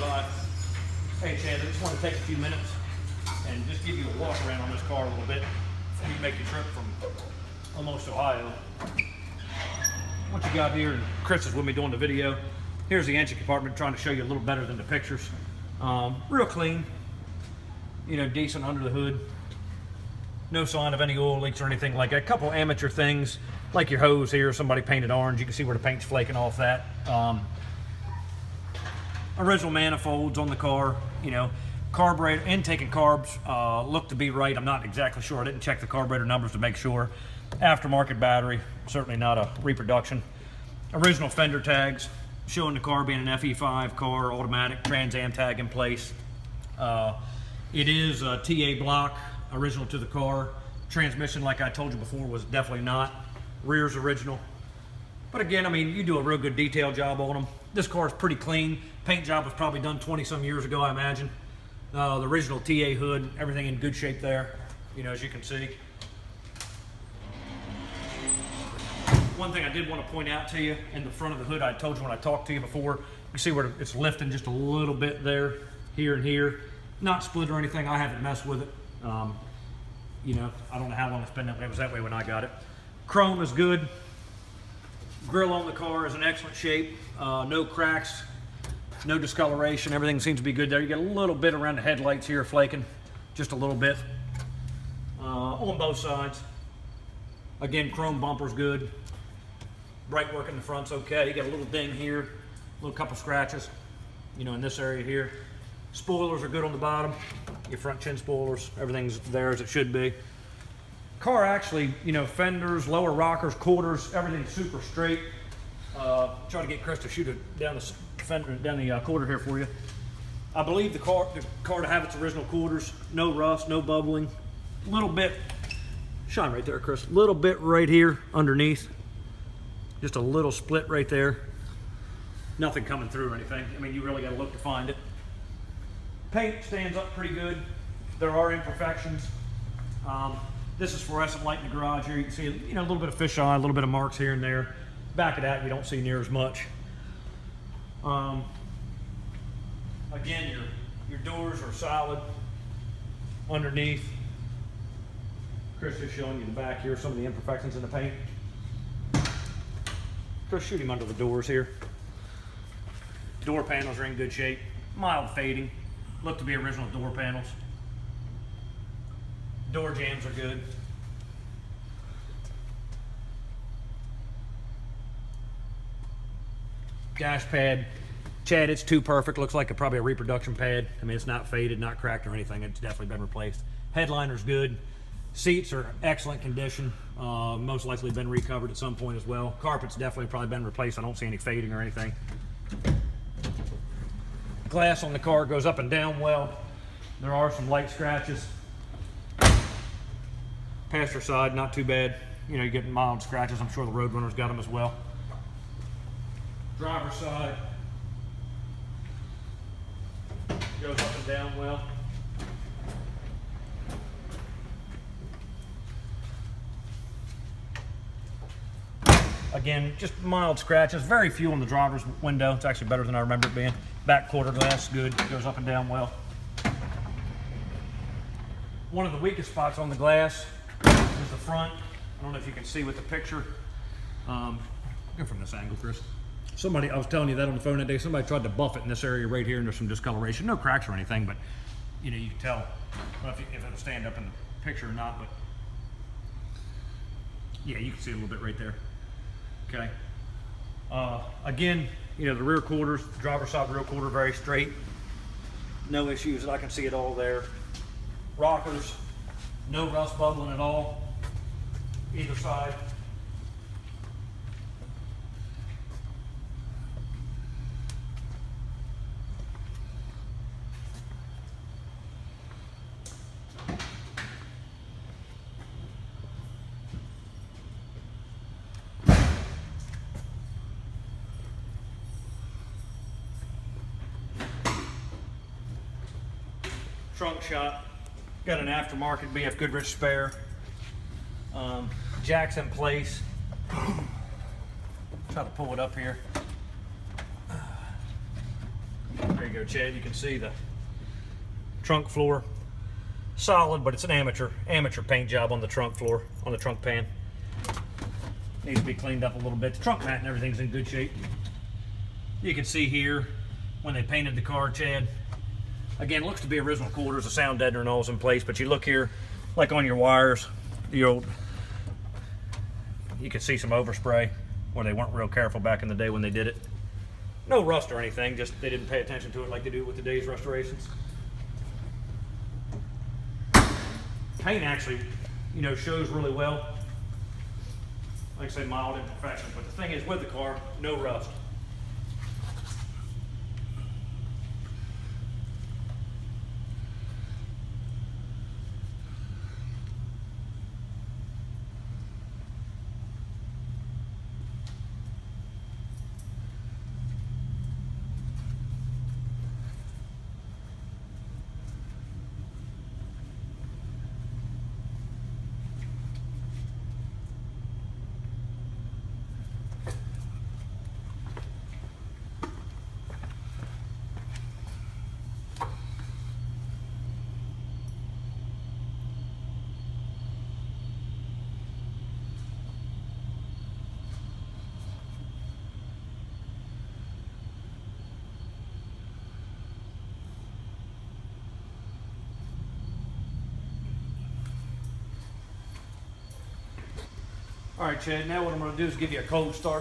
by. Hey Chad, I just want to take a few minutes and just give you a walk around on this car a little bit before you make your trip from almost Ohio. What you got here, and Chris is with me doing the video. Here's the engine compartment, trying to show you a little better than the pictures. Real clean, you know, decent under the hood. No sign of any oil leaks or anything like that. A couple amateur things, like your hose here, somebody painted orange. You can see where the paint's flaking off that. Original manifolds on the car, you know, carburetor, intake and carbs look to be right. I'm not exactly sure. I didn't check the carburetor numbers to make sure. Aftermarket battery, certainly not a reproduction. Original fender tags, showing the car being an FE5 car, automatic, Trans Am tag in place. It is a TA block, original to the car. Transmission, like I told you before, was definitely not. Rear's original. But again, I mean, you do a real good detail job on them. This car is pretty clean. Paint job was probably done 20 some years ago, I imagine. The original TA hood, everything in good shape there, you know, as you can see. One thing I did want to point out to you, in the front of the hood, I told you when I talked to you before, you see where it's lifting just a little bit there, here and here. Not split or anything, I haven't messed with it. You know, I don't know how long it's been that way. It was that way when I got it. Chrome is good. Grill on the car is in excellent shape. No cracks, no discoloration. Everything seems to be good there. You get a little bit around the headlights here flaking, just a little bit. On both sides. Again, chrome bumper's good. Bright work in the front's okay. You got a little ding here, a little couple scratches, you know, in this area here. Spoilers are good on the bottom. Your front chin spoilers, everything's there as it should be. Car actually, you know, fenders, lower rockers, quarters, everything's super straight. Try to get Chris to shoot it down the fender, down the quarter here for you. I believe the car to have its original quarters, no rust, no bubbling. A little bit, shine right there, Chris. A little bit right here underneath. Just a little split right there. Nothing coming through or anything. I mean, you really got to look to find it. Paint stands up pretty good. There are imperfections. This is fluorescent light in the garage here. You can see, you know, a little bit of fisheye, a little bit of marks here and there. Back of that, you don't see near as much. Again, your doors are solid underneath. Chris is showing you the back here, some of the imperfections in the paint. Chris, shoot him under the doors here. Door panels are in good shape. Mild fading. Look to be original door panels. Door jambs are good. Dash pad, Chad, it's too perfect. Looks like probably a reproduction pad. I mean, it's not faded, not cracked or anything. It's definitely been replaced. Headliner's good. Seats are excellent condition. Most likely been recovered at some point as well. Carpet's definitely probably been replaced. I don't see any fading or anything. Glass on the car goes up and down well. There are some light scratches. Passenger side, not too bad. You know, you're getting mild scratches. I'm sure the Roadrunner's got them as well. Driver's side goes up and down well. Again, just mild scratches, very few on the driver's window. It's actually better than I remember it being. Back quarter glass, good, goes up and down well. One of the weakest spots on the glass is the front. I don't know if you can see with the picture. Go from this angle, Chris. I was telling you that on the phone that day, somebody tried to buff it in this area right here, and there's some discoloration. No cracks or anything, but you know, you can tell. I don't know if it'll stand up in the picture or not, but yeah, you can see a little bit right there. Okay. Again, you know, the rear quarters, driver's side rear quarter, very straight. No issues that I can see at all there. Rockers, no rust bubbling at all, either side. Trunk shot, got an aftermarket BF Goodrich spare. Jack's in place. Try to pull it up here. There you we go, Chad. You can see the trunk floor. Solid, but it's an amateur paint job on the trunk floor, on the trunk pan. Needs to be cleaned up a little bit. The trunk mat and everything's in good shape. You can see here when they painted the car, Chad. Again, looks to be original quarters. The sound deadener and all's in place, but you look here, like on your wires, you can see some overspray where they weren't real careful back in the day when they did it. No rust or anything, just they didn't pay attention to it like they do with today's restorations. Paint actually, shows really well. Like I say, mild imperfections, but the thing is with the car, no rust. All right, Chad, now what I'm going to do is give you a cold start.